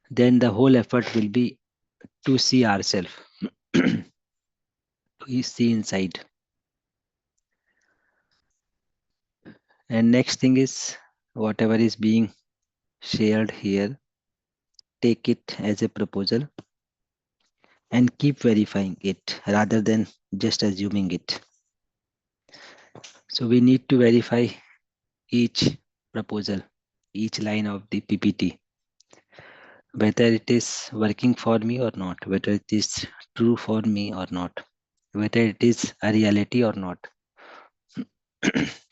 then the whole effort will be to see ourselves, to see inside. And next thing is, whatever is being shared here, take it as a proposal and keep verifying it rather than just assuming it. So we need to verify each proposal, each line of the PPT, whether it is working for me or not, whether it is true for me or not, whether it is a reality or not.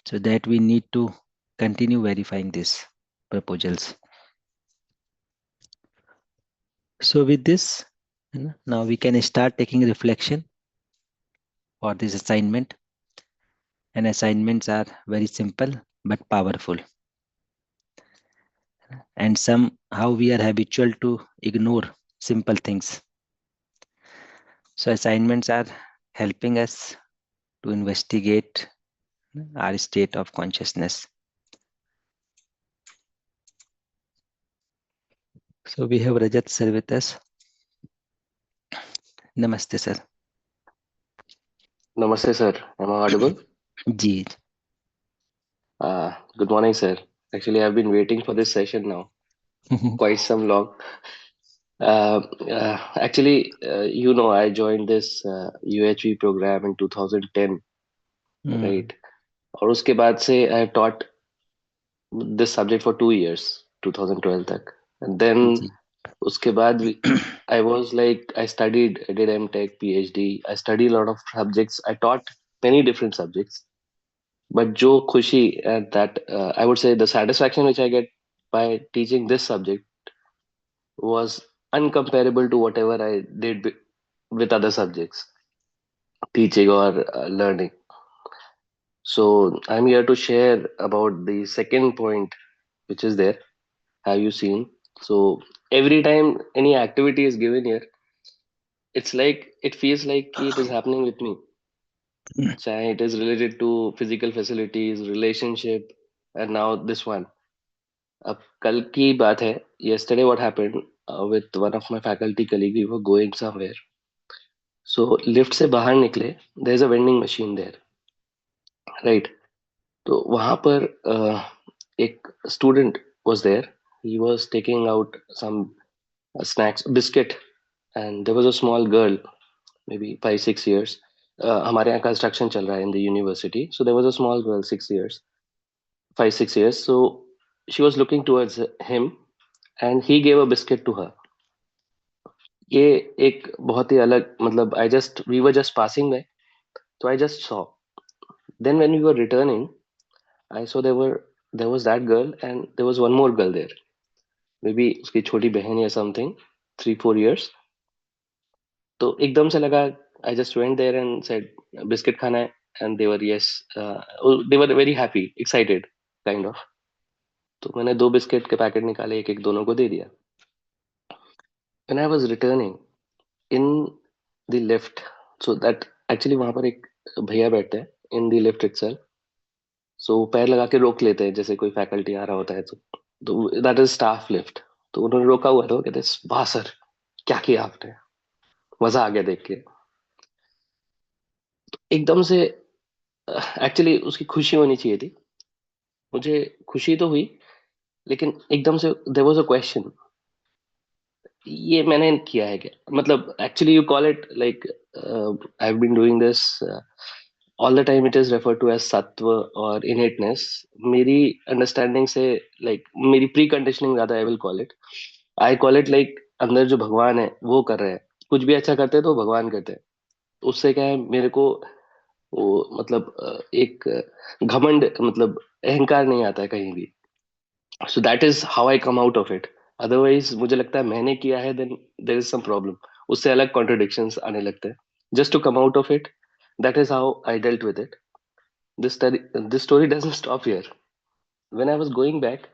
So that we need to continue verifying these proposals. So with this, now we can start taking reflection for this assignment. And assignments are very simple but powerful. And somehow we are habitual to ignore simple things. So assignments are helping us to investigate our state of consciousness. So we have Rajat sir with us. Namaste sir. Namaste, sir. Am I audible? Ji. Good morning, sir. Actually, I've been waiting for this session now, quite some long. I joined this UHV program in 2010, right? और उसके बाद से I have taught this subject for 2 years, 2012 तक. And then जी. उसके बाद I was like, I studied, I did M.Tech, PhD. I studied a lot of subjects. I taught many different subjects. But jo khushi and that I would say the satisfaction which I get by teaching this subject was uncomparable to whatever I did with other subjects, teaching or learning. So I'm here to share about the second point which is there. Have you seen? So every time any activity is given here, it's like it feels like it is happening with me. Chahe it is related to physical facilities, relationship, and now this one. अब कल की बात है. Yesterday what happened with one of my faculty colleague, we were going somewhere. So lift से बाहर निकले, there is a vending machine there, right? तो वहां पर एक student was there. He was taking out some snacks, biscuit, and there was a small girl, maybe 5-6 years. हमारे यहाँ construction चल रहा है in the university, so there was a small girl, 6 years, 5-6 years. So she was looking towards him, and he gave a biscuit to her. ये एक बहुत ही अलग मतलब I just we were just passing by, तो I just saw, then when we were returning I saw there was that girl and there was one more girl there, maybe उसकी छोटी बहन या समथिंग, 3-4 years. तो एकदम से लगा, I just went there and said biscuit खाना है, and they were yes, they were very happy, excited kind of. तो मैंने 2 बिस्किट के पैकेट निकाले, एक एक दोनों को दे दिया. When I was returning in the lift, so that actually वहां पर एक भैया बैठते हैं इन द लिफ्ट इटसेल्फ. सो पैर लगा के रोक लेते हैं जैसे कोई फैकल्टी आ रहा होता है, तो दैट इज स्टाफ लिफ्ट. तो उन्होंने रोका हुआ था, वो कहते हैं वाह सर क्या किया आपने, मजा आ गया देख के. एकदम से एक्चुअली उसकी खुशी होनी चाहिए थी, मुझे खुशी तो हुई, लेकिन एकदम से देयर वाज अ क्वेश्चन, ये मैंने किया है क्या, मतलब actually you call it like I have been doing this all the time. It is referred to as sattva or innateness. मेरी अंडरस्टैंडिंग से लाइक मेरी प्री कंडीशनिंग ज्यादा, I will call it like अंदर जो भगवान है वो कर रहे हैं, कुछ भी अच्छा करते हैं तो भगवान करते हैं. उससे क्या है मेरे को, वो मतलब एक घमंड मतलब अहंकार नहीं आता है कहीं भी. So that is how I come out of it. Otherwise मुझे लगता है मैंने किया है then there is some problem, उससे अलग कॉन्ट्रडिक्शंस आने लगते हैं. Just to come out of it, that is how I dealt with it. This story doesn't stop here. When I was going back,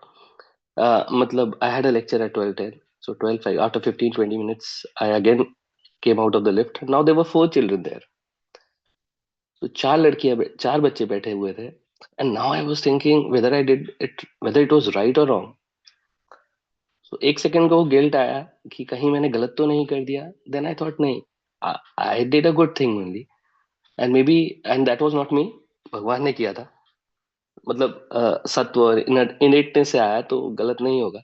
matlab I had a lecture at 12:10. So 12:05, after 15-20 minutes, I again came out of the lift. Now there were 4 children there. So चार बच्चे बैठे हुए थे. And now I was thinking whether I did it, whether it was right or wrong. तो एक second को guilt आया कि कहीं मैंने गलत तो नहीं कर दिया. देन आई थॉट नहीं, I did a good thing only. And may be, and that was not me, भगवान ने किया था. मतलब सत्व इनेटनेस से आया तो गलत नहीं होगा.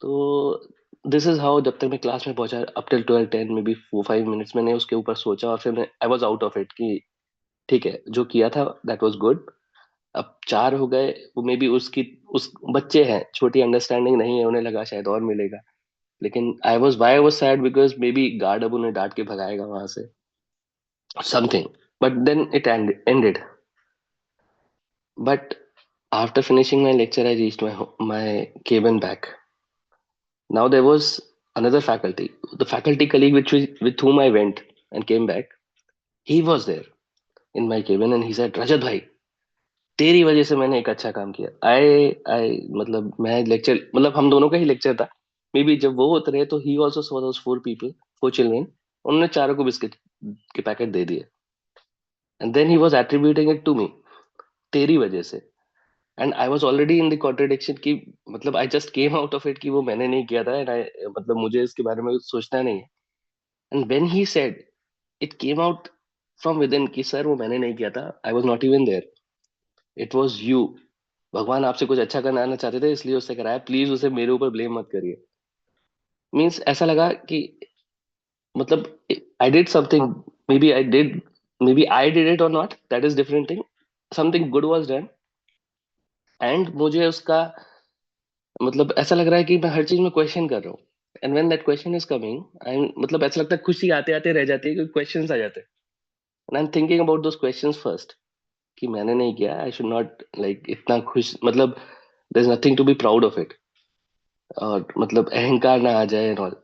तो दिस इज हाउ, जब तक मैं क्लास में पहुंचा up till 12-10 may be 4-5 minutes मैंने उसके ऊपर सोचा, और फिर मैं I was out of it कि ठीक है जो किया था दैट वाज गुड. अब 4 हो गए, वो मे बी उसकी, उस बच्चे हैं, छोटी अंडरस्टैंडिंग नहीं है, उन्हें लगा शायद और मिलेगा. लेकिन I was sad because maybe guard अब उन्हें डांट के भगाएगा वहां से, something. But then it ended. But after finishing my lecture, I reached my cabin back. Now there was another faculty, the faculty colleague with whom I went and came back. He was there in my cabin and he said, "Rajat bhai, तेरी वजह से मैंने एक अच्छा काम किया." आई मतलब मैं लेक्चर, मतलब हम दोनों का ही लेक्चर था. मे बी जब वो उतरे तो he also saw those 4 people, 4 children. उन्होंने चारों को बिस्किट के पैकेट दे दिए. And then he was attributing it to me, तेरी वजह से. And I was already in the contradiction कि मतलब I just came out of it कि वो मैंने नहीं किया था, एंड आई मतलब मुझे इसके बारे में कुछ सोचना नहीं है. And when he said, it came out from within कि सर वो मैंने नहीं किया था, I was not even there, it was you. भगवान आपसे कुछ अच्छा कराना चाहते थे इसलिए उससे कराया, प्लीज उसे मेरे ऊपर ब्लेम मत करिए. मीन्स ऐसा लगा कि मतलब I did something, maybe I did, maybe I did it or not, that is different thing. Something good was done. And मुझे उसका मतलब ऐसा लग रहा है कि मैं हर चीज में क्वेश्चन कर रहा हूँ. And when that question is coming, I मतलब ऐसा लगता है खुशी आते आते रह जाती है क्योंकि क्वेश्चंस आ जाते हैं. And I am thinking about those questions first, कि मैंने नहीं किया, आई शुड नॉट लाइक इतना खुश, मतलब there is nothing to be proud of it. और मतलब अहंकार ना आ जाए एंड ऑल.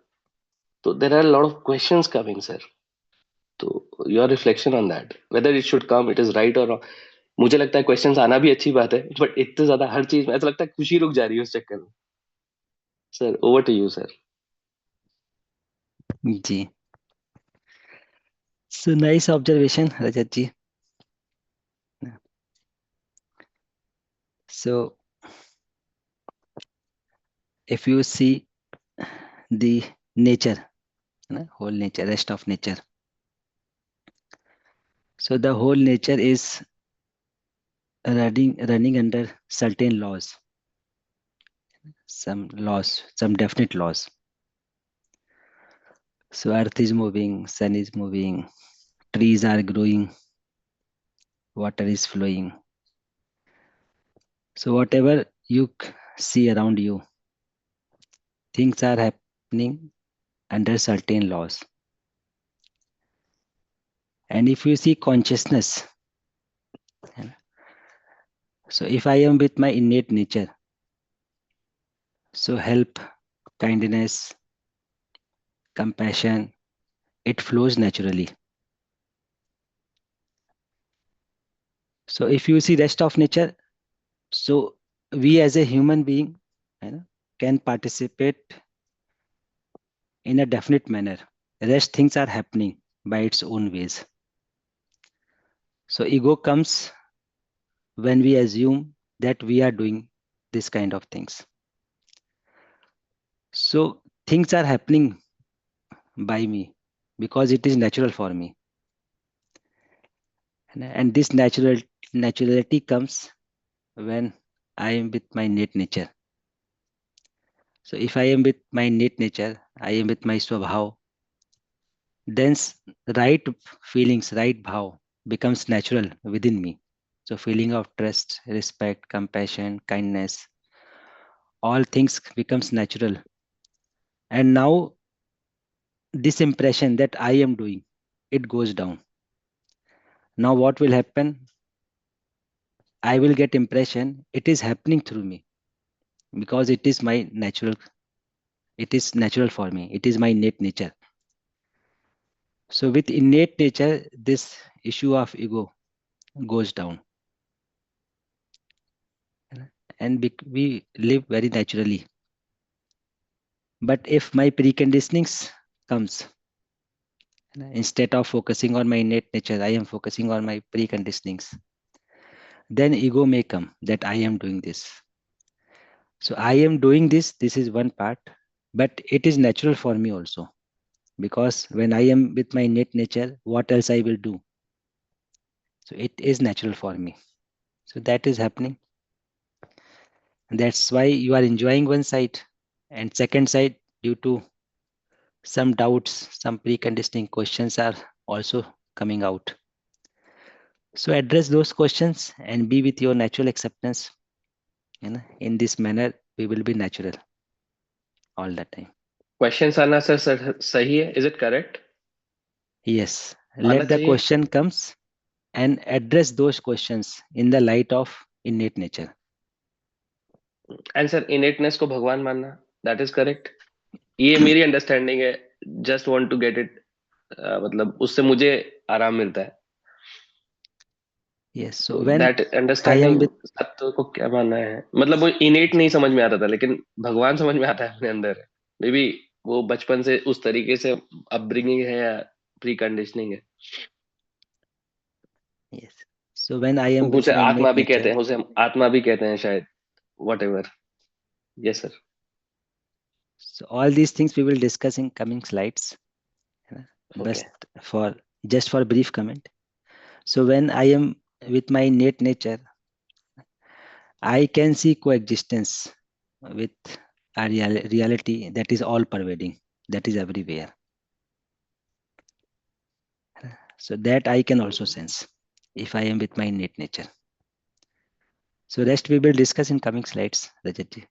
तो there are lot of questions coming sir. तो your reflection on that, whether it should come, it is right or wrong. मुझे लगता है क्वेश्चंस आना भी अच्छी बात है, बट इतने ज्यादा हर चीज में ऐसा लगता है खुशी रुक जा रही है उस चक्कर में. Sir over to you sir. जी, so nice observation, Rajat ji. So if you see the nature, whole nature, rest of nature. So the whole nature is running under certain laws, some definite laws. So earth is moving, sun is moving, trees are growing, water is flowing. So whatever you see around you, things are happening under certain laws. And if you see consciousness, so if I am with my innate nature, so help, kindness, compassion, it flows naturally. So if you see rest of nature, so we as a human being, can participate in a definite manner. Rest things are happening by its own ways. So ego comes when we assume that we are doing this kind of things. So things are happening by me because it is natural for me. And this naturality comes when I am with my innate nature. So if I am with my innate nature, I am with my swabhav, then right feelings, right bhav becomes natural within me. So feeling of trust, respect, compassion, kindness, all things becomes natural. And now this impression that I am doing, it goes down. Now what will happen? I will get impression it is happening through me because it is my natural, it is natural for me. It is my innate nature. So with innate nature, this issue of ego goes down and we live very naturally. But if my preconditionings comes, instead of focusing on my innate nature, I am focusing on my preconditionings, then ego may come that I am doing this. So I am doing this. This is one part, but it is natural for me also, because when I am with my innate nature, what else I will do? So it is natural for me. So that is happening. That's why you are enjoying one side, and second side, due to some doubts, some preconditioning questions are also coming out. So address those questions and be with your natural acceptance. In this manner, we will be natural all the time. Questions आना sir सही है, is it correct? Yes, आना let the चाहिए। question comes and address those questions in the light of innate nature. And sir innateness को भगवान मानना, that is correct? ये मेरी अंडरस्टैंडिंग है, just want to get it, मतलब उससे मुझे आराम मिलता है। Yes, so तो when that I am understanding, with, सत्य को क्या मानना है, मतलब वो इनेट नहीं समझ में आता था, लेकिन भगवान समझ में आता है अपने अंदर है। मे बी वो बचपन से उस तरीके से अपब्रिंगिंग है या प्री कंडीशनिंग है। yes, so when I am with उसे my आत्मा innate भी कहते nature, हैं, उसे हम आत्मा भी कहते हैं शायद, what ever. Yes sir. so all these things we will discuss in coming slides. But okay. for just for brief comment, so when I am with my innate nature, I can see coexistence with a reality that is all pervading, that is everywhere. So that I can also sense if I am with my innate nature. So rest we will discuss in coming slides, Rajat ji.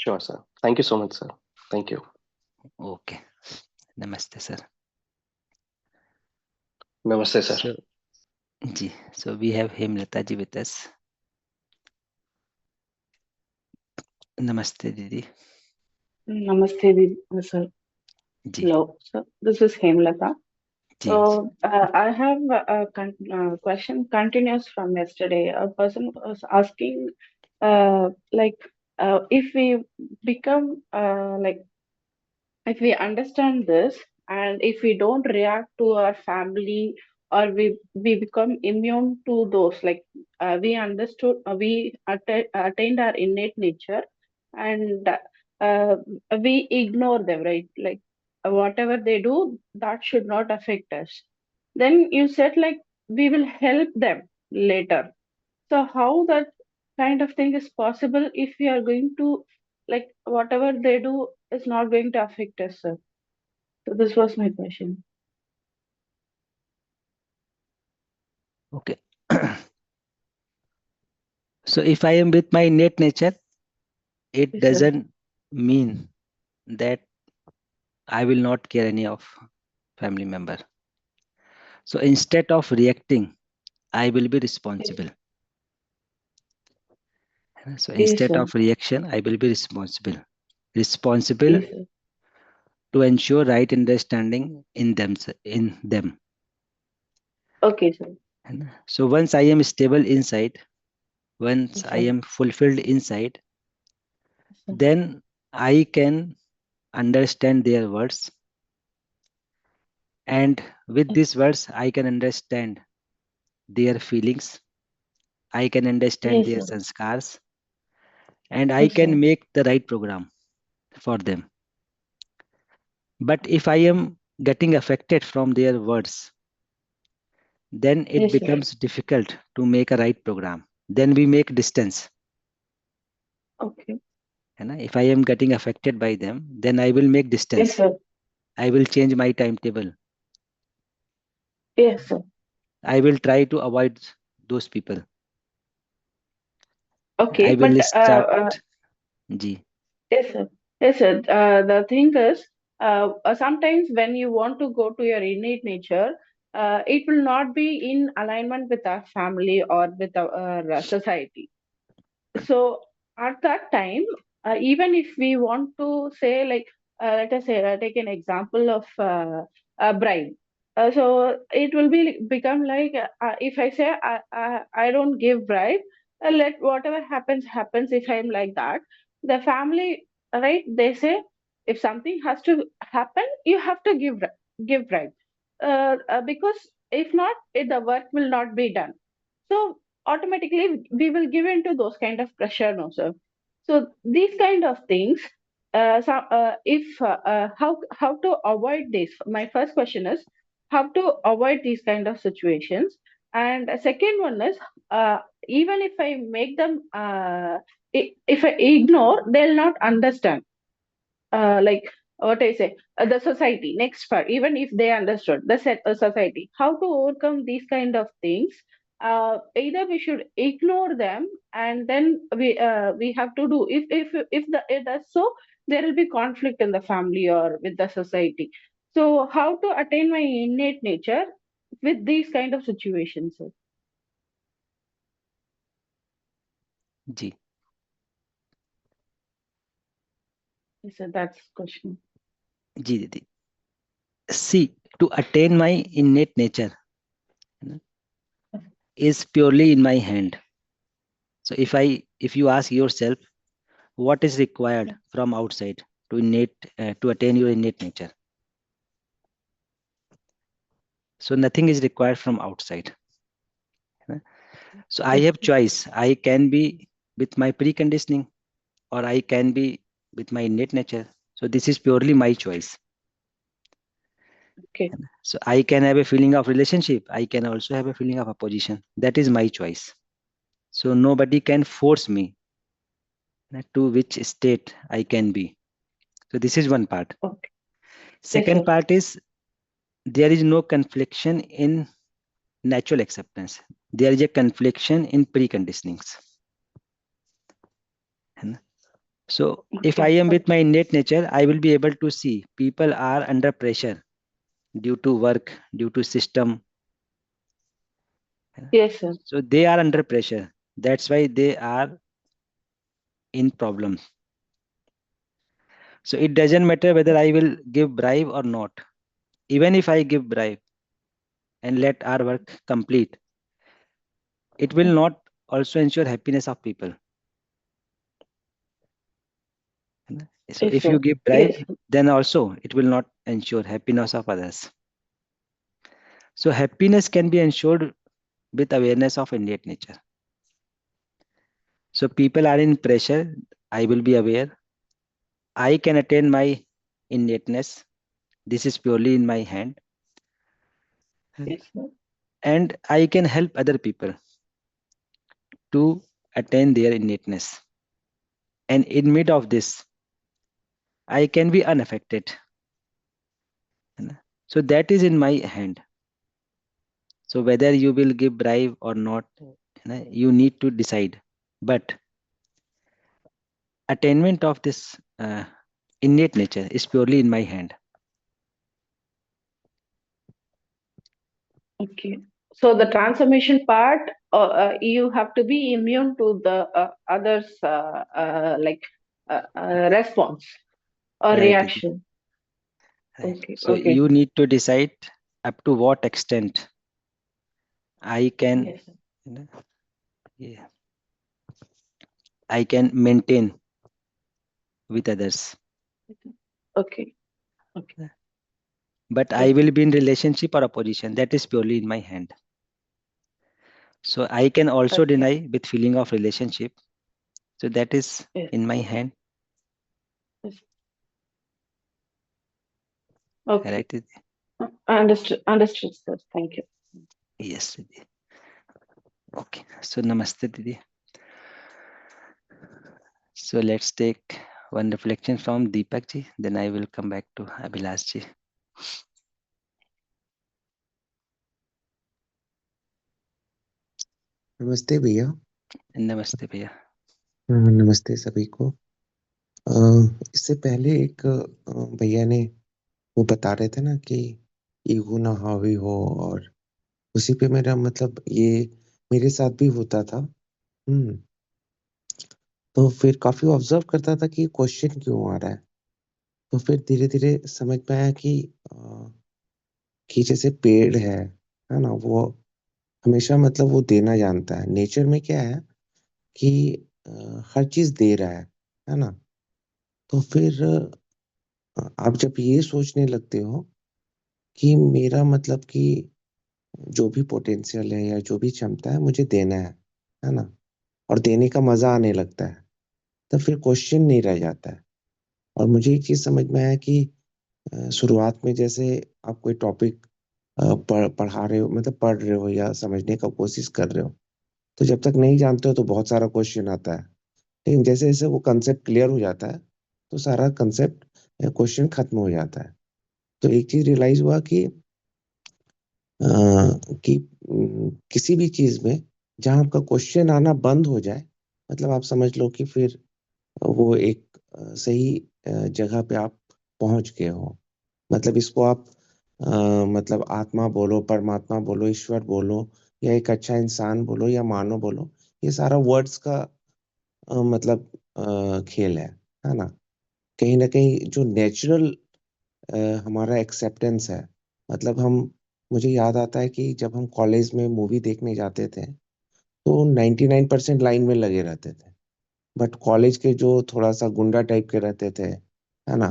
Sure sir, thank you so much sir, thank you. Okay. Namaste, sir. नमस्ते sir. So, ji, so we have Hemlata ji with us. Namaste, Didi. Namaste, sir. Ji, Hello, sir. This is Hemlata. ji, I have a question continuous from yesterday. A person was asking, like, if we become, if we understand this, and if we don't react to our family, or we become immune to those, like, we understood, attained our innate nature, and uh, we ignore them, right? Like, whatever they do, that should not affect us. Then you said, like, we will help them later. So how that kind of thing is possible if we are going to, like, whatever they do is not going to affect us, sir? So this was my question. okay. So if I am with my innate nature, it Yes, sir. doesn't mean that I will not care any of family member. So instead of reacting, I will be Yes, responsible. So yes, instead sir. of reaction, I will be responsible. Responsible Yes, sir. to ensure right understanding in them. In them. Okay, sir. So once I am stable inside, once Yes, I sir. am fulfilled inside, Yes, sir. then I can understand their words. And with these words, I can understand their feelings. I can understand Yes, their sir. sanskars, and I Yes, can sir. make the right program for them. But if I am getting affected from their words, then it Yes, sir. becomes difficult to make a right program. Then we make distance. Okay. If I am getting affected by them, then I will make Yes, distance. sir. I will change my timetable. Yes, sir. I will try to avoid those people. I Okay, but will start. Ji. yes, sir. Yes, sir. The thing is, sometimes when you want to go to your innate nature, it will not be in alignment with our family or with our society. So at that time, even if we want to say, like, let us say, take an example of a bribe. So it will be become like, if I say I don't give bribe, let whatever happens happens. If I'm like that, the family, right, they say, if something has to happen, you have to give bribe, because if not, the work will not be done. So automatically we will give in to those kind of pressure, no, sir. So these kind of things, if how to avoid this? My first question is how to avoid these kind of situations, and a second one is even if I make them, if I ignore, they'll not understand, like what I say, the society next part, even if they understood the society, how to overcome these kind of things. Either we should ignore them, and then we have to do, if that's so, there will be conflict in the family or with the society. So how to attain my innate nature with these kind of situations, sir? जी Yes, sir, that's question. जी दीदी. See, to attain my innate nature is purely in my hand. So if you ask yourself what is required from outside to attain your innate nature, so nothing is required from outside. So I Yes, have sir. choice. I can be with my preconditioning, or I can be with my innate nature. So this is purely my choice. Okay. So I can have a feeling of relationship. I can also have a feeling of opposition. That is my choice. So nobody can force me to which state I can be. So this is one part. Okay. Yes, Second sir. part is there is no confliction in natural acceptance. There is a confliction in preconditionings. So if I Okay. am with my innate nature, I will be able to see people are under pressure due to work, due to system. Yes, sir. So they are under pressure. That's why they are in problems. So it doesn't matter whether I will give bribe or not. Even if I give bribe and let our work complete, it will not also ensure happiness of people. So Yes, if you sir. give bribe, Yes. then also it will not ensure happiness of others. So happiness can be ensured with awareness of innate nature. So people are in pressure, I will be aware. I can attain my innateness. This is purely in my hand. Yes, sir. And I can help other people to attain their innateness. And in mid of this, I can be unaffected. So that is in my hand. So whether you will give bribe or not, you need to decide. But attainment of this innate nature is purely in my hand. Okay. So the transformation part, you have to be immune to the others, response or Right, Didi. reaction. Right. Okay. So Okay. you need to decide up to what extent I can, Yes, sir. you know, yeah, I can maintain with others. Okay. Okay. But I Yes, will be in relationship or opposition. That is purely in my hand. So I can also okay. deny with feeling of relationship. So that is Yes. in my hand. Yes. Okay. Right, Didi? Understood. Understood, sir. Thank you. Yes, Didi. Okay. So namaste, Didi. So let's take one reflection from Deepak ji. Then I will come back to Abhilash ji. नमस्ते भैया। Namaste, bhaiya. नमस्ते सभी को। इससे पहले एक भैया ने वो बता रहे थे ना कि ईगो ना हावी हो, और उसी पे मेरा मतलब ये मेरे साथ भी होता था। तो फिर काफी ऑब्जर्व करता था कि क्वेश्चन क्यों आ रहा है। तो फिर धीरे धीरे समझ में आया कि जैसे पेड़ है ना, वो हमेशा मतलब वो देना जानता है। नेचर में क्या है कि हर चीज दे रहा है ना। तो फिर आप जब ये सोचने लगते हो कि मेरा मतलब कि जो भी पोटेंशियल है या जो भी क्षमता है मुझे देना है ना, और देने का मजा आने लगता है, तब फिर क्वेश्चन नहीं रह जाता है। और मुझे एक चीज समझ में आया कि शुरुआत में जैसे आप कोई टॉपिक पढ़ा रहे हो, मतलब पढ़ रहे हो या समझने का कोशिश कर रहे हो, तो जब तक नहीं जानते हो तो बहुत सारा क्वेश्चन आता है। लेकिन जैसे जैसे वो कंसेप्ट क्लियर हो जाता है तो सारा कंसेप्ट क्वेश्चन खत्म हो जाता है। तो एक चीज रियलाइज हुआ अ, कि किसी भी चीज में जहां आपका क्वेश्चन आना बंद हो जाए, मतलब आप समझ लो कि फिर वो एक सही जगह पे आप पहुंच गए हो। मतलब इसको आप अ, मतलब आत्मा बोलो, परमात्मा बोलो, ईश्वर बोलो, या एक अच्छा इंसान बोलो, या मानो बोलो, ये सारा वर्ड्स का मतलब खेल है ना। कहीं ना कहीं जो नेचुरल हमारा एक्सेप्टेंस है, मतलब हम, मुझे याद आता है कि जब हम कॉलेज में मूवी देखने जाते थे तो 99% लाइन में लगे रहते थे। बट कॉलेज के जो थोड़ा सा गुंडा टाइप के रहते थे, है ना,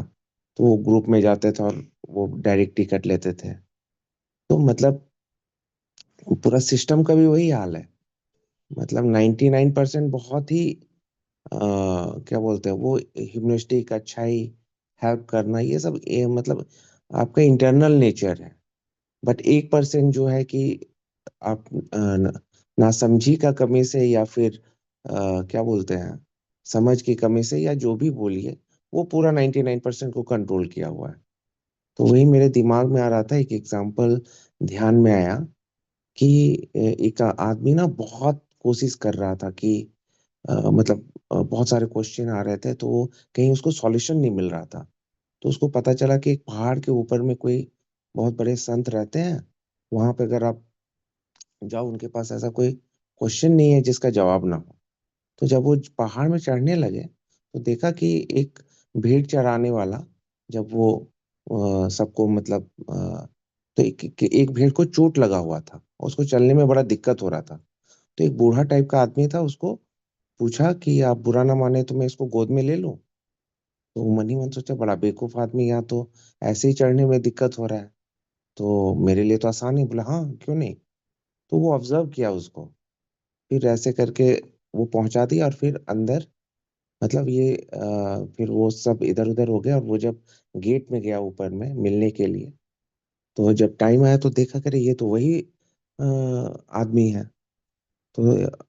तो वो ग्रुप में जाते थे और वो डायरेक्ट टिकट लेते थे। तो मतलब पूरा सिस्टम का भी वही हाल है। मतलब 99% बहुत ही क्या बोलते हैं वो, ह्यूमनिस्टिक, अच्छाई, हेल्प करना, ये सब मतलब आपका इंटरनल नेचर है। बट 1% जो है कि आप नासमझी का कमी से, या फिर क्या बोलते हैं, समझ की कमी से, या जो भी बोलिए, वो पूरा 99% को कंट्रोल किया हुआ है। तो वही मेरे दिमाग में आ रहा था, एक एग्जांपल ध्यान में आया कि एक आदमी ना बहुत कोशिश कर रहा था कि मतलब बहुत सारे क्वेश्चन आ रहे थे, तो वो कहीं उसको सॉल्यूशन नहीं मिल रहा था। तो उसको पता चला कि एक पहाड़ के ऊपर में कोई बहुत बड़े संत रहते हैं। वहां पे अगर आप जाओ, उनके पास ऐसा कोई क्वेश्चन नहीं है जिसका जवाब ना हो। तो जब वो पहाड़ में चढ़ने लगे तो देखा कि एक भेड़ चराने वाला, जब वो सबको मतलब तो एक भेड़ को चोट लगा हुआ था, उसको चलने में बड़ा दिक्कत हो रहा था। तो एक बूढ़ा टाइप का आदमी था, उसको पूछा कि आप बुरा ना माने तो मैं इसको गोद में ले लूं। तो वो मन ही मन सोचा, बड़ा बेवकूफ आदमी, यहाँ तो ऐसे ही चढ़ने में दिक्कत हो रहा है, तो मेरे लिए तो आसान ही। बोला हाँ, क्यों नहीं। तो वो ऑब्जर्व किया उसको, फिर ऐसे करके वो पहुंचा दिया, और फिर अंदर, मतलब ये फिर वो सब इधर उधर हो गया। और वो जब गेट में गया ऊपर में मिलने के लिए, तो जब टाइम आया तो देखा, करे ये तो वही आदमी है। तो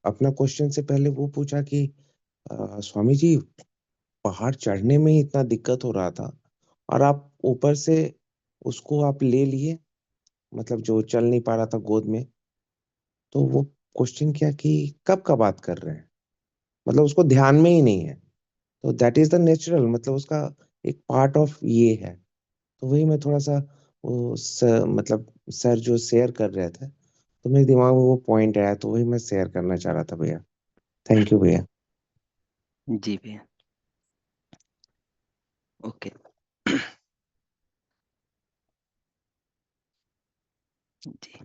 अपना क्वेश्चन से पहले वो पूछा कि स्वामी जी, पहाड़ चढ़ने में ही इतना दिक्कत हो रहा था, और आप ऊपर से उसको आप ले लिए, मतलब जो चल नहीं पा रहा था गोद में। तो वो क्वेश्चन किया कि कब का बात कर रहे हैं, मतलब उसको ध्यान में ही नहीं है। तो दैट इज द नेचुरल, मतलब उसका एक पार्ट ऑफ ये है। तो वही मैं थोड़ा सा वो मतलब सर जो शेयर कर रहे थे, तो मेरे दिमाग में वो पॉइंट आया, तो वही मैं शेयर करना चाह रहा था भैया। थैंक यू भैया। जी भैया। ओके। जी।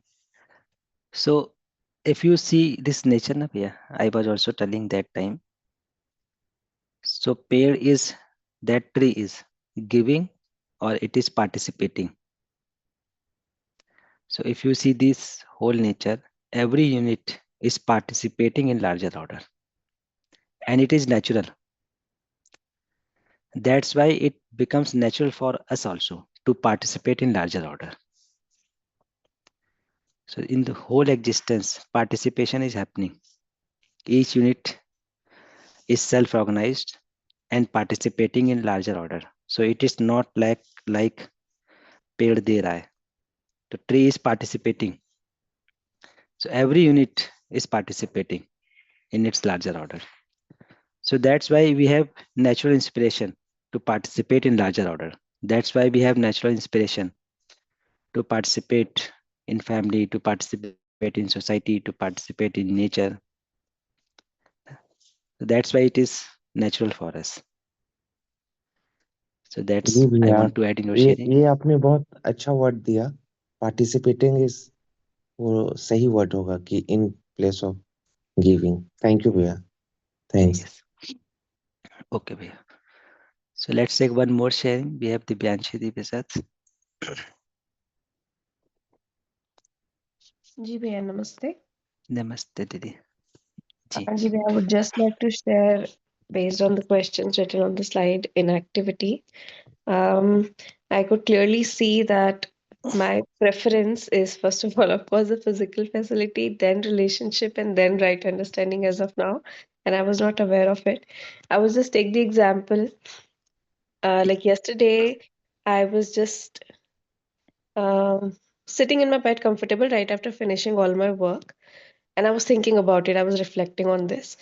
So if you see this nature na भैया, I was also telling that time. So pair is that tree is giving or it is participating. So if you see this whole nature, every unit is participating in larger order and it is natural. That's why it becomes natural for us also to participate in larger order. So in the whole existence, participation is happening. Each unit is self-organized and participating in larger order. So it is not like पेड़ दे रहा है, तो tree is participating. So every unit is participating in its larger order. So that's why we have natural inspiration to participate in larger order. That's why we have natural inspiration to participate in family, to participate in society, to participate in nature. So that's why it is natural for us. So ji that's I भैया, want to add in your ये sharing. ये आपने बहुत अच्छा word दिया। Participating is वो सही word होगा कि in place of giving. Thank you भैया। थैंक्स। Yes. Okay, भैया. So let's take one more sharing. We have Divyanshi Divyasath. जी भैया नमस्ते। नमस्ते दीदी जी। जी भैया, I would just like to share based on the questions written on the slide, inactivity, um, I could clearly see that my preference is, first of all, of course, the physical facility, then relationship, and then right understanding as of now. And I was not aware of it. I was just take the example, like yesterday, I was just um, sitting in my bed comfortable right after finishing all my work. And I was thinking about it. I was reflecting on this.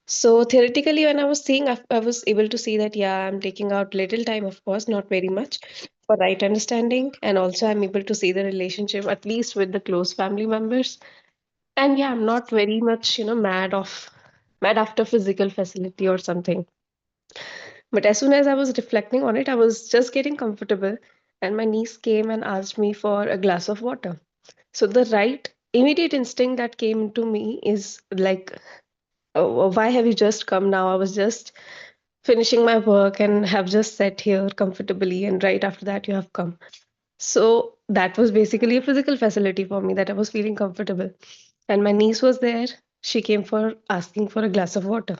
So theoretically, when I was seeing, I was able to see that, yeah, I'm taking out little time, of course, not very much, for right understanding. And also I'm able to see the relationship, at least with the close family members. And yeah, I'm not very much, mad after physical facility or something. But as soon as I was reflecting on it, I was just getting comfortable. And my niece came and asked me for a glass of water. So the right immediate instinct that came into me is like, oh, why have you just come now? I was just finishing my work and have just sat here comfortably, and right after that, you have come. So that was basically a physical facility for me that I was feeling comfortable. And my niece was there. She came for asking for a glass of water.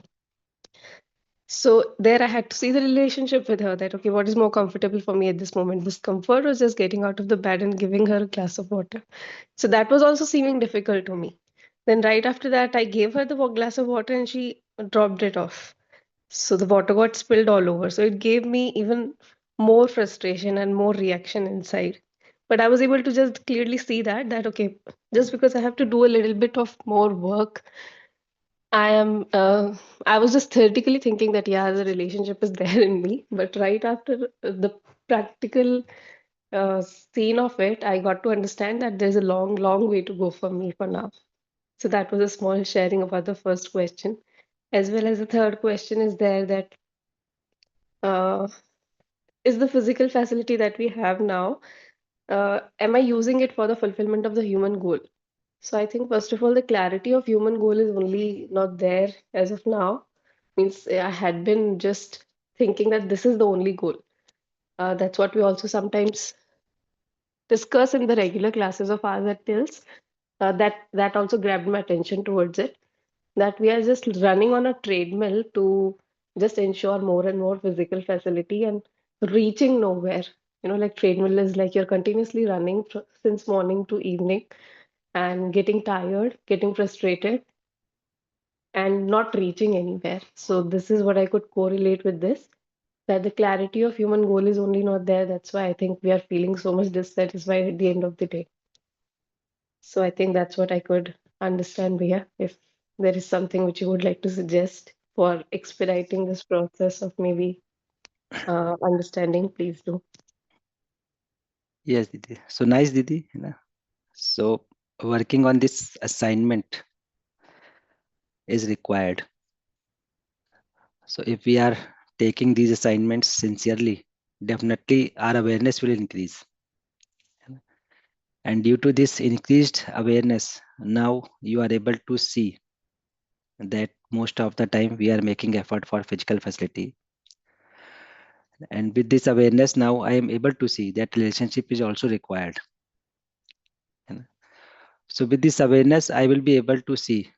So there I had to see the relationship with her that, okay, what is more comfortable for me at this moment? This comfort was just getting out of the bed and giving her a glass of water. So that was also seeming difficult to me. Then right after that, I gave her the glass of water and she dropped it off. So the water got spilled all over. So it gave me even more frustration and more reaction inside. But I was able to just clearly see that okay, just because I have to do a little bit of more work, I am I was just theoretically thinking that yeah, the relationship is there in me. But right after the practical scene of it, I got to understand that there's a long, long way to go for me for now. So that was a small sharing about the first question. As well as the third question is there that uh, is the physical facility that we have now, am I using it for the fulfillment of the human goal? So I think first of all, the clarity of human goal is only not there as of now. Means I had been just thinking that this is the only goal. That's what we also sometimes discuss in the regular classes of ours at TILS. That also grabbed my attention towards it. That we are just running on a treadmill to just ensure more and more physical facility and reaching nowhere. Like treadmill is like you're continuously running since morning to evening and getting tired, getting frustrated, and not reaching anywhere. So this is what I could correlate with this, that the clarity of human goal is only not there. That's why I think we are feeling so much dissatisfied at the end of the day. So I think that's what I could understand, Bhaiya. If there is something which you would like to suggest for expediting this process of maybe understanding, please do. Yes, Didi. So nice, Didi. So working on this assignment is required. So if we are taking these assignments sincerely, definitely our awareness will increase. And due to this increased awareness, now you are able to see that most of the time we are making effort for physical facility. And with this awareness, now I am able to see that relationship is also required. So with this awareness, I will be able to see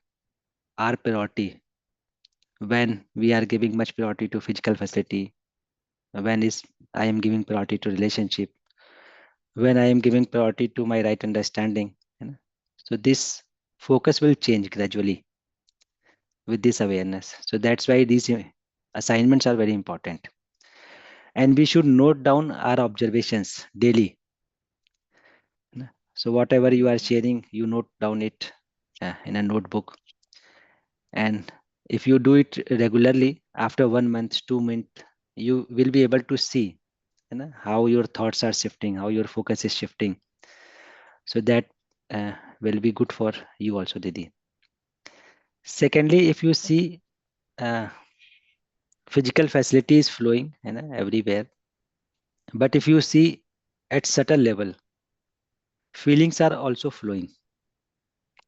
our priority when we are giving much priority to physical facility, when is I am giving priority to relationship, when I am giving priority to my right understanding. So this focus will change gradually with this awareness. So that's why these assignments are very important. And we should note down our observations daily. So whatever you are sharing, you note down it in a notebook. And if you do it regularly, after 1 month, 2 months, you will be able to see how your thoughts are shifting, how your focus is shifting. So that will be good for you also, Didi. Secondly, if you see uh, physical facilities flowing everywhere, but if you see at subtle level, feelings are also flowing.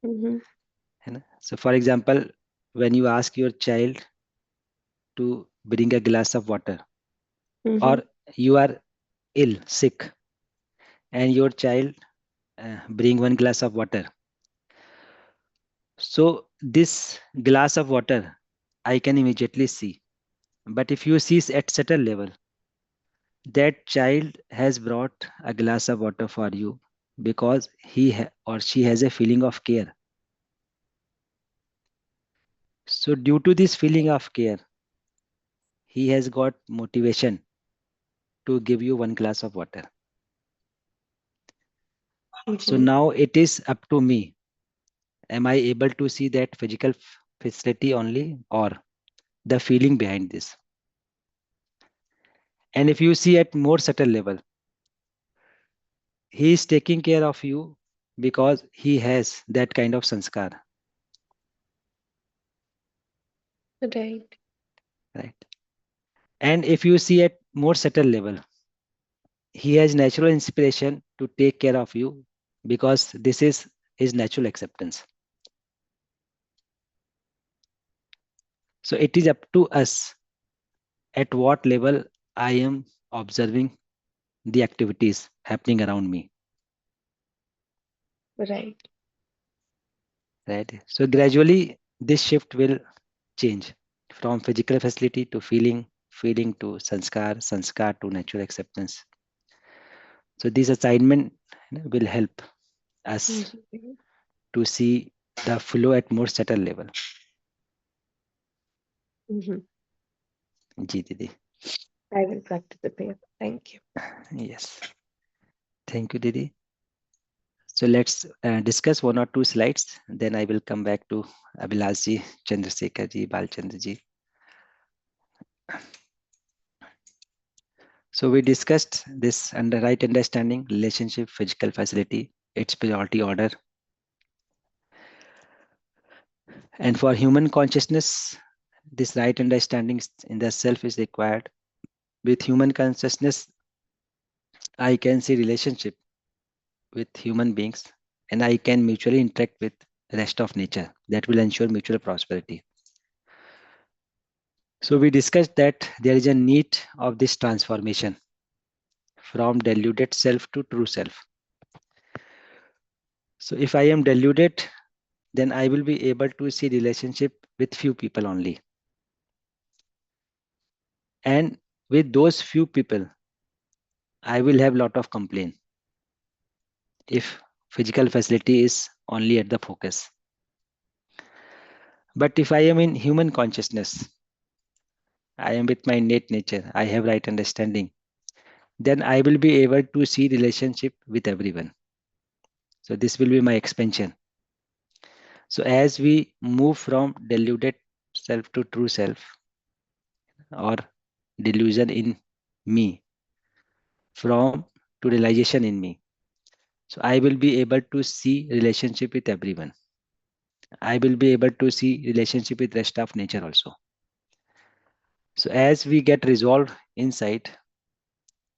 Mm-hmm. So for example, when you ask your child to bring a glass of water, Mm-hmm. or you are ill, sick, and your child bring one glass of water. So this glass of water, I can immediately see. But if you see at certain level, that child has brought a glass of water for you because or she has a feeling of care. So due to this feeling of care, he has got motivation to give you one glass of water. So Mhm. now it is up to me. Am I able to see that physical facility only or the feeling behind this? And if you see at more subtle level, he is taking care of you because he has that kind of sanskar, Right. right? And if you see at more subtle level, he has natural inspiration to take care of you because this is his natural acceptance. So it is up to us at what level I am observing the activities happening around me, Right. right? So gradually this shift will change from physical facility to feeling, feeling to sanskar, sanskar to natural acceptance. So this assignment will help us Mhm. to see the flow at more subtle level. Mhm. जी दीदी. I will practice the prayer. Thank you. Yes. Thank you, Didi. So let's discuss one or two slides. Then I will come back to Abhilash ji, Chandrasekhar ji, Balchandra ji. So we discussed this under right understanding, relationship, physical facility, its priority order. And for human consciousness, this right understanding in the self is required. With human consciousness, I can see relationship with human beings and I can mutually interact with rest of nature that will ensure mutual prosperity. So we discussed that there is a need of this transformation from deluded self to true self. So if I am deluded, then I will be able to see relationship with few people only. And with those few people, I will have lot of complaint if physical facility is only at the focus. But if I am in human consciousness, I am with my innate nature, I have right understanding, then I will be able to see relationship with everyone. So this will be my expansion. So as we move from deluded self to true self or delusion in me, from to realization in me. So I will be able to see relationship with everyone. I will be able to see relationship with rest of nature also. So as we get resolved inside,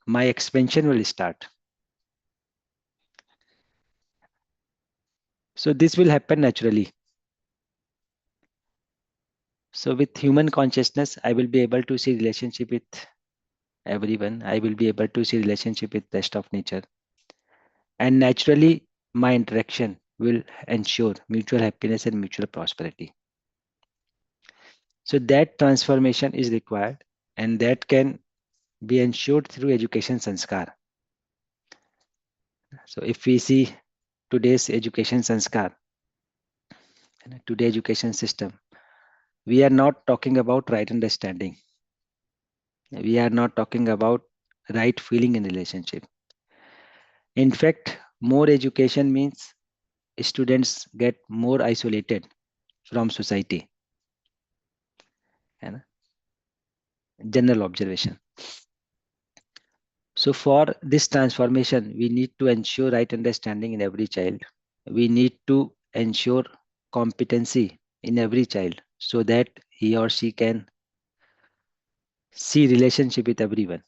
my expansion will start. So this will happen naturally. So with human consciousness, I will be able to see relationship with everyone. I will be able to see relationship with rest of nature. And naturally, my interaction will ensure mutual happiness and mutual prosperity. So that transformation is required and that can be ensured through education sanskar. So if we see today's education sanskar, today education system, we are not talking about right understanding. We are not talking about right feeling in relationship. In fact, more education means students get more isolated from society. And general observation. So for this transformation, we need to ensure right understanding in every child. We need to ensure competency in every child so that he or she can see relationship with everyone.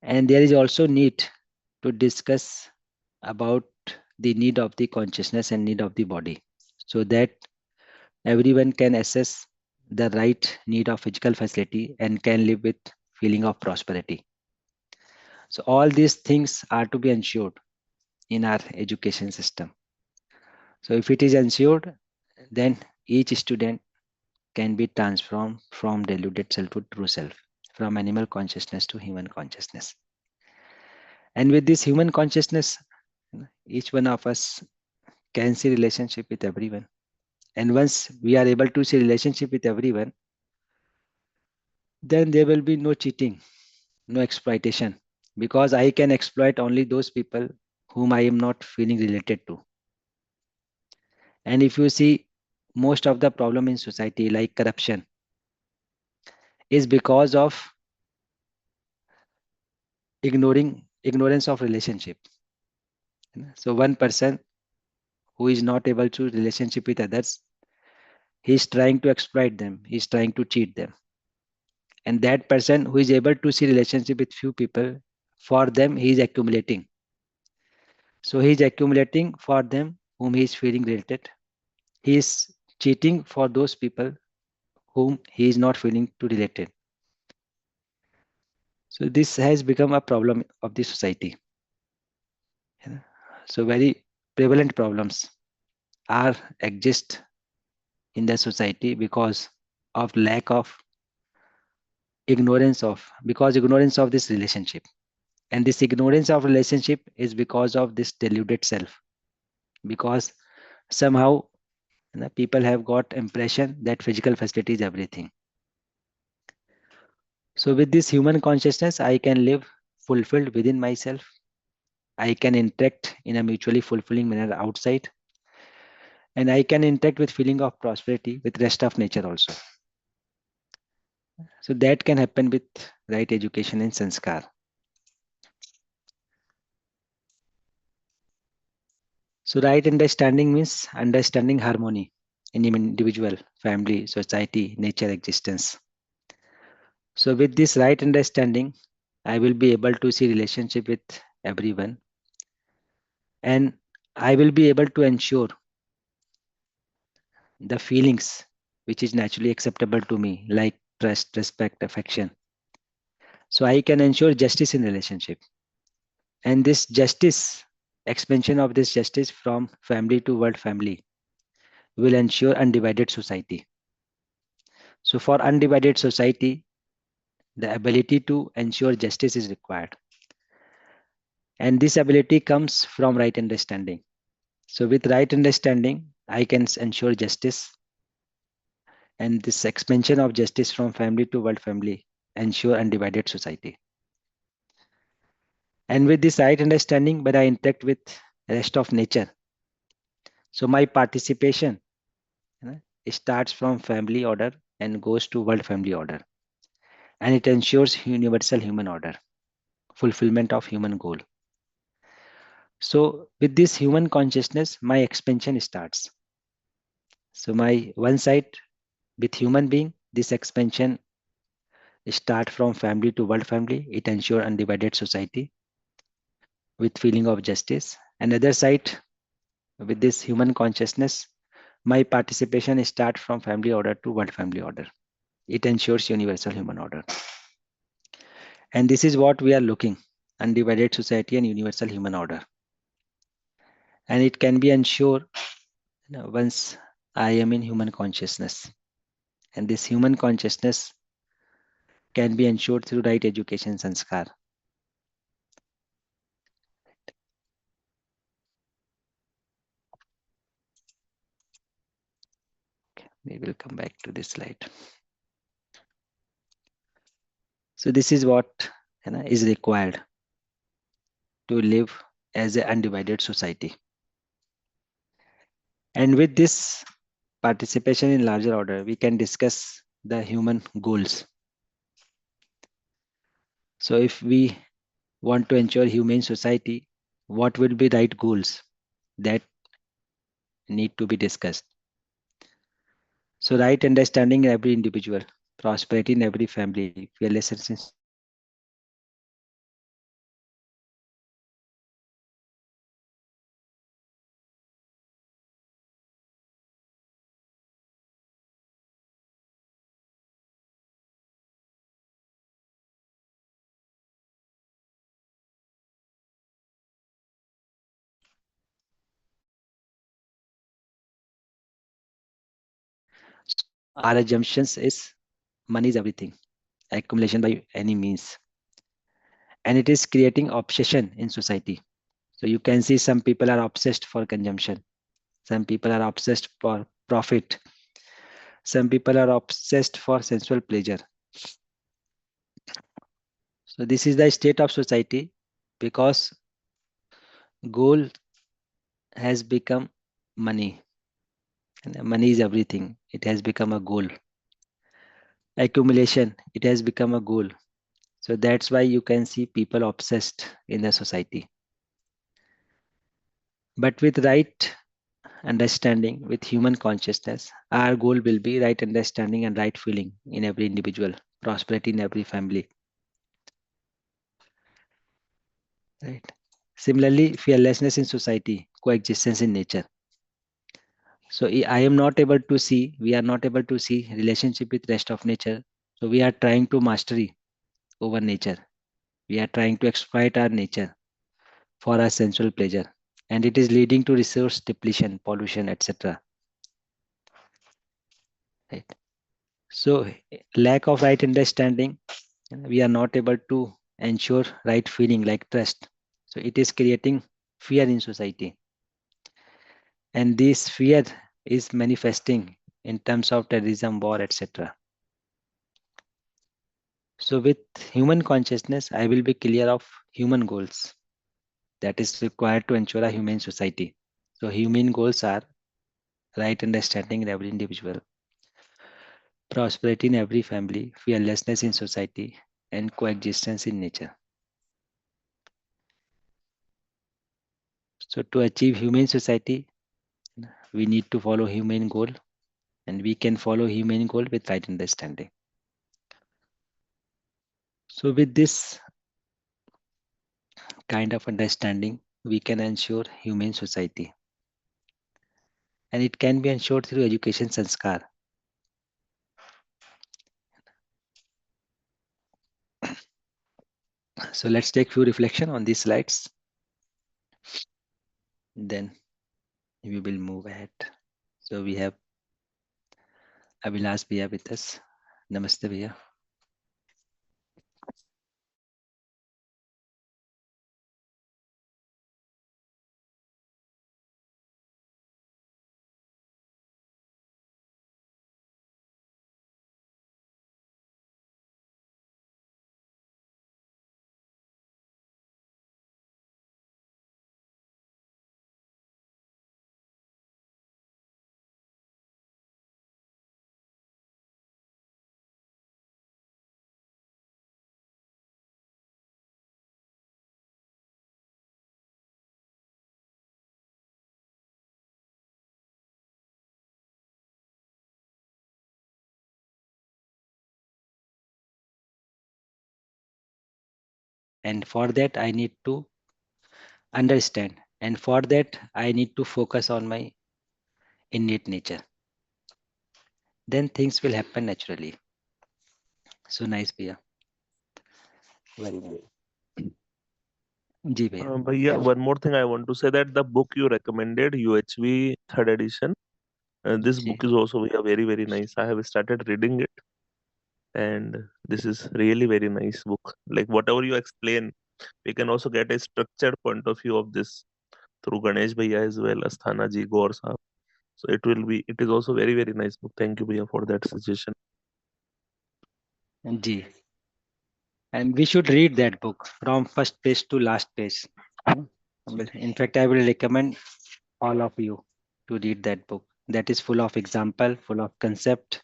And there is also need to discuss about the need of the consciousness and need of the body so that everyone can assess the right need of physical facility and can live with feeling of prosperity. So all these things are to be ensured in our education system. So if it is ensured, then each student can be transformed from deluded self to true self, from animal consciousness to human consciousness. And with this human consciousness, each one of us can see relationship with everyone. And once we are able to see relationship with everyone, then there will be no cheating, no exploitation, because I can exploit only those people whom I am not feeling related to. And if you see, most of the problem in society, like corruption, is because of ignorance of relationship. So one person who is not able to relationship with others, he is trying to exploit them, he is trying to cheat them. And that person who is able to see relationship with few people, for them he is accumulating. So he is accumulating for them whom he is feeling related. He is cheating for those people whom he is not feeling to related. So this has become a problem of the society. So very prevalent problems are exist in the society because of lack of ignorance of this relationship. And this ignorance of relationship is because of this deluded self, because somehow people have got impression that physical facility is everything. So with this human consciousness, I can live fulfilled within myself. I can interact in a mutually fulfilling manner outside, and I can interact with feeling of prosperity with rest of nature also. So that can happen with right education and sanskar. So right understanding means understanding harmony in individual, family, society, nature, existence. So with this right understanding, I will be able to see relationship with everyone, and I will be able to ensure the feelings which is naturally acceptable to me, like trust, respect, affection. So I can ensure justice in relationship. And this justice, expansion of this justice from family to world family, will ensure undivided society. So for undivided society, the ability to ensure justice is required. And this ability comes from right understanding. So with right understanding, I can ensure justice, and this expansion of justice from family to world family ensure undivided society. And with this right understanding, when I interact with rest of nature, so my participation, you know, starts from family order and goes to world family order, and it ensures universal human order, fulfillment of human goal. So with this human consciousness, my expansion starts. So my one side with human being, this expansion start from family to world family. It ensure undivided society with feeling of justice. Another side with this human consciousness, my participation start from family order to world family order. It ensures universal human order. And this is what we are looking, undivided society and universal human order. And it can be ensured once I am in human consciousness. And this human consciousness can be ensured through right education sanskar. We will come back to this slide. So this is what is required to live as an undivided society. And with this participation in larger order, we can discuss the human goals. So if we want to ensure humane society, what will be right goals that need to be discussed? So right understanding in every individual, prosperity in every family, fearless and sincere relationship, our assumptions is money is everything, accumulation by any means, and it is creating obsession in society. So you can see some people are obsessed for consumption, some people are obsessed for profit, some people are obsessed for sensual pleasure. So this is the state of society because goal has become money, and money is everything. It has become a goal. Accumulation, it has become a goal. So that's why you can see people obsessed in the society. But with right understanding, with human consciousness, our goal will be right understanding and right feeling in every individual, prosperity in every family. Right. Similarly, fearlessness in society, coexistence in nature. So I am not able to see, we are not able to see relationship with rest of nature. So we are trying to mastery over nature. We are trying to exploit our nature for our sensual pleasure. And it is leading to resource depletion, pollution, etc. Right. So lack of right understanding, we are not able to ensure right feeling like trust. So it is creating fear in society. And this fear is manifesting in terms of terrorism, war, etc. So with human consciousness, I will be clear of human goals that is required to ensure a humane society. So human goals are right understanding in every individual, prosperity in every family, fearlessness in society, and coexistence in nature. So to achieve humane society, we need to follow humane goal, and we can follow humane goal with right understanding. So with this kind of understanding, we can ensure humane society. And it can be ensured through education sanskar. So let's take few reflection on these slides. Then we will move ahead. So we have Abhilash Bhaiya with us. Namaste Bhaiya. And for that, I need to understand. And for that, I need to focus on my innate nature. Then things will happen naturally. So nice Bhaiya. Very good. जी भैया. But yeah, one more thing I want to say that the book you recommended, UHV third edition, this ji. book is also very, very nice. I have started reading it, and this is really very nice book. Like whatever you explain, we can also get a structured point of view of this through Ganesh Bhaiya as well, Asthana ji, Gaur Sahab. So it is also very, very nice book. Thank you, Bhaiya, for that suggestion. Ji. And we should read that book from first page to last page. In fact, I will recommend all of you to read that book. That is full of example, full of concept.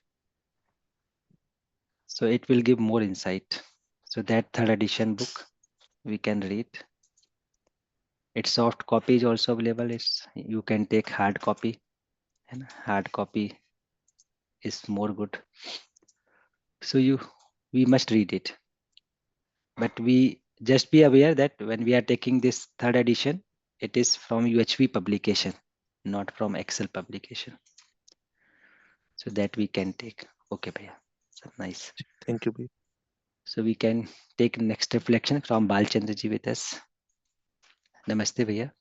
So it will give more insight. So that third edition book we can read. Its soft copy is also available. It's you can take hard copy, and hard copy is more good. So we must read it. But we just be aware that when we are taking this third edition, it is from UHV publication, not from Excel publication. So that we can take. Okay, Bhaiya. So nice. Thank you, Bhaiya. So we can take next reflection from Balchandra ji with us. Namaste, Bhaiya.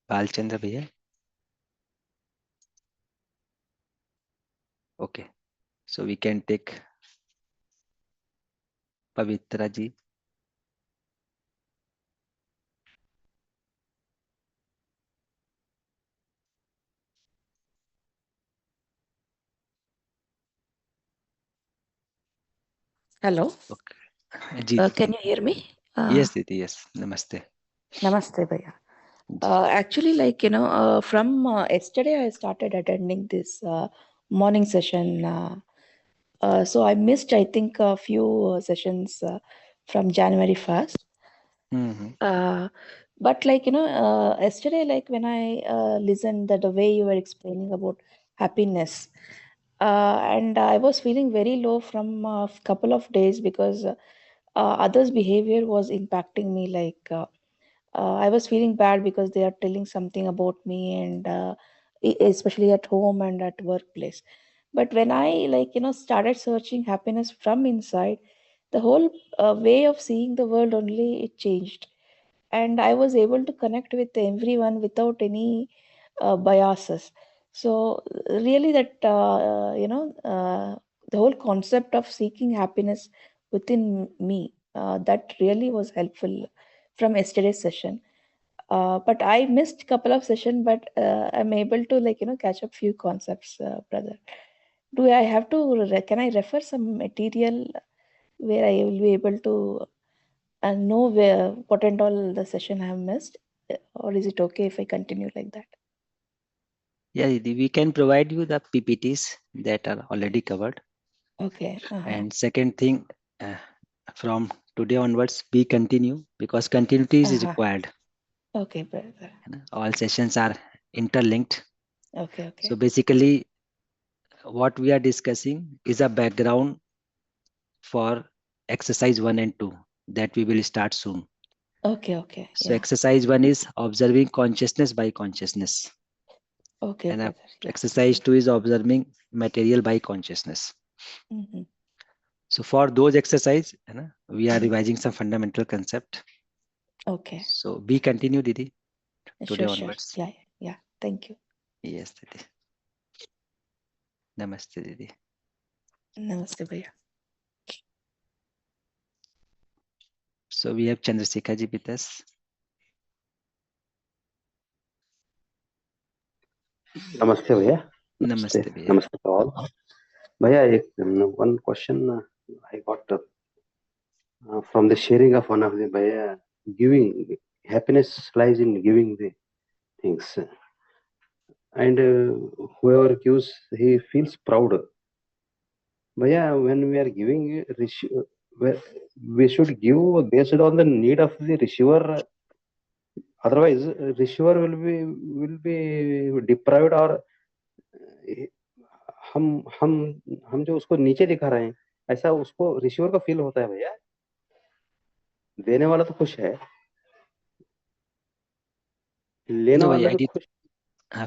Balchandra bhaiya. Okay, so we can take Pavitra ji. Hello. Okay. Ji Can Didi. you hear me? Yes, Didi. Yes. Namaste. Namaste, Bhaiya. Ji. Actually, from yesterday I started attending this morning session. So I missed, I think, a few sessions from January 1st. Mm-hmm. But yesterday, like when I listened that the way you were explaining about happiness, and I was feeling very low from a couple of days because others' behavior was impacting me. I was feeling bad because they are telling something about me, and especially at home and at workplace. But when I started searching happiness from inside, the whole way of seeing the world only it changed, and I was able to connect with everyone without any biases. So really, the whole concept of seeking happiness within me, that really was helpful from yesterday's session. But I missed couple of session, but I'm able to catch up few concepts, brother. Do I have to? Can I refer some material where I will be able to know where what and all the session I have missed, or is it okay if I continue like that? Yeah, Didi. We can provide you the PPTs that are already covered. Okay. And second thing, uh, from today onwards, we continue because continuity is required. Okay, brother. All sessions are interlinked. Okay. So basically, what we are discussing is a background for exercise 1 and 2 that we will start soon. Okay. So Yeah. exercise 1 is observing consciousness by consciousness. Okay, And brother. Yeah. exercise 2 is observing material by consciousness. Mm-hmm. So for those exercise, we are revising some fundamental concept. Okay. So we continue, Didi, today Sure. onwards. Yeah. Thank you. Yes, Didi. Namaste, Didi. Namaste, Bhaiya. So we have Chandrasekhar ji with us. नमस्ते भैया नमस्ते Namaste, भैया. नमस्ते to all भैया एक one question I got from the sharing of one of the भैया giving happiness lies in giving the things and whoever gives he feels proud भैया when we are giving we should give based on the need of the receiver otherwise receiver will be deprived or हम हम हम जो उसको नीचे दिखा रहे हैं ऐसा उसको रिसीवर का फील होता है भैया देने वाला तो खुश है लेने No, वाला भैया, भी खुश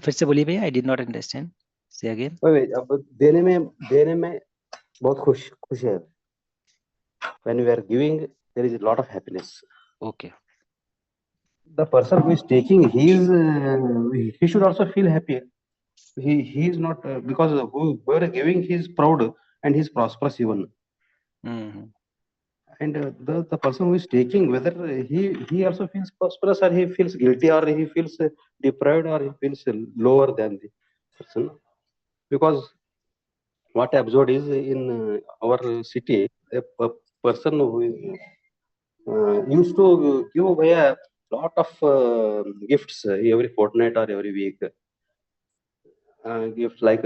फिर से बोलिए भैया. I did not understand. Say again. अब देने में बहुत खुश है when we are giving there is a lot of happiness Okay. the person who is taking he should also feel happy he is not because whoever is giving he is proud and he is prosperous even Mm-hmm. and the person who is taking whether he also feels prosperous or he feels guilty or he feels deprived or he feels lower than the person because what I observed is in our city a person who is, used to give away a lot of gifts every fortnight or every week gifts like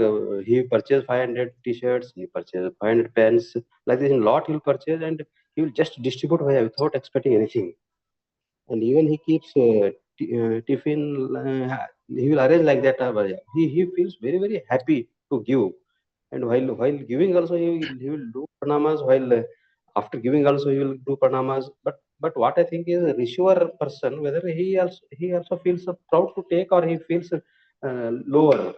he purchased 500 t-shirts he purchased 500 pens like this in lot he'll purchase and he will just distribute without expecting anything and even he keeps tiffin he will arrange like that but yeah, he feels very happy to give and while giving also he will do pranamas while after giving also he will do pranamas but what I think is a receiver person whether he also feels proud to take or he feels lower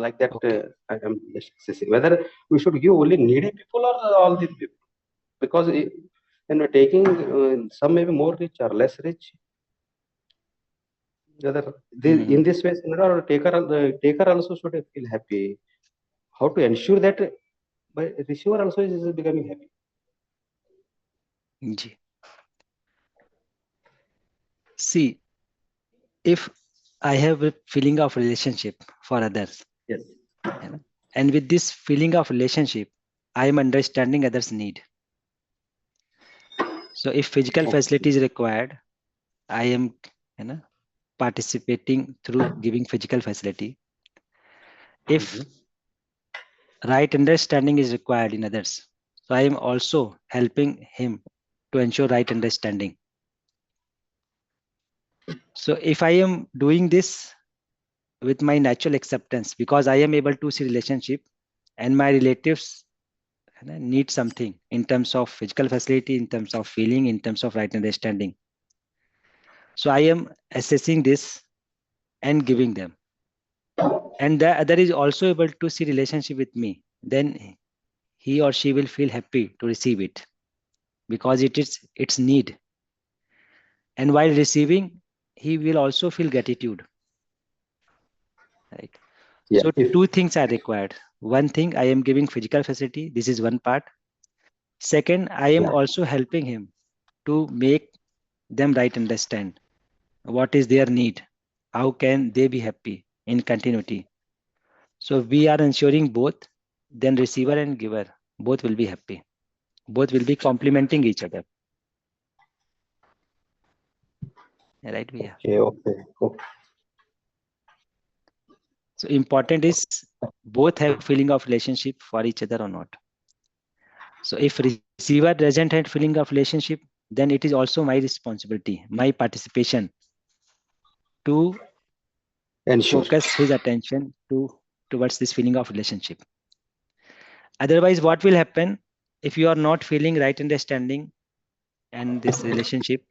like that Okay. I am just saying whether we should give only needy people or all the people because when we're taking some may be more rich or less rich In this way, scenario, taker also should feel happy. How to ensure that by receiver also is becoming happy? Ji. See, if I have a feeling of relationship for others, Yes. and with this feeling of relationship, I am understanding others' need. So if physical facility is required, I am participating through giving physical facility. If right understanding is required in others, so I am also helping him to ensure right understanding. So if I am doing this with my natural acceptance, because I am able to see relationship and my relatives need something in terms of physical facility, in terms of feeling, in terms of right understanding. So I am assessing this and giving them. And the other is also able to see relationship with me, then he or she will feel happy to receive it because it is its need. And while receiving, he will also feel gratitude. Right. Yeah. So two things are required. One thing, I am giving physical facility. This is one part. Second, I am also helping him to make them right understand what is their need. How can they be happy in continuity? So we are ensuring both, then receiver and giver, both will be happy. Both will be complementing each other. Right, Bhaiya? Okay. So important is both have feeling of relationship for each other or not. So if receiver doesn't have feeling of relationship, then it is also my responsibility, my participation to Ensure. focus his attention towards this feeling of relationship. Otherwise, what will happen if you are not feeling right understanding and this relationship?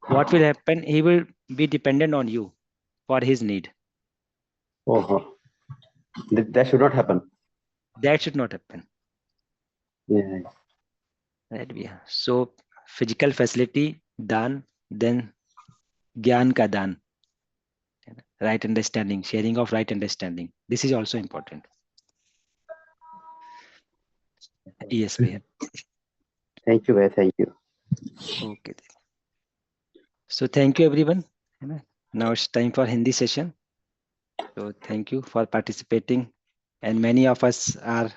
What will happen? He will be dependent on you for his need. That should not happen. That should not happen. Yeah. Right? Yeah. So physical facility dan, then gyan ka dan. Right understanding, sharing of right understanding. This is also important. Yes, Bhaiya. Thank you, Bhai. Thank you. Okay. So thank you everyone. Now it's time for Hindi session. So thank you for participating. And many of us are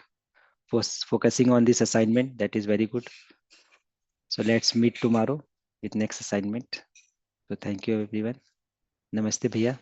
focusing on this assignment. That is very good. So let's meet tomorrow with next assignment. So thank you everyone. Namaste Bhaiya.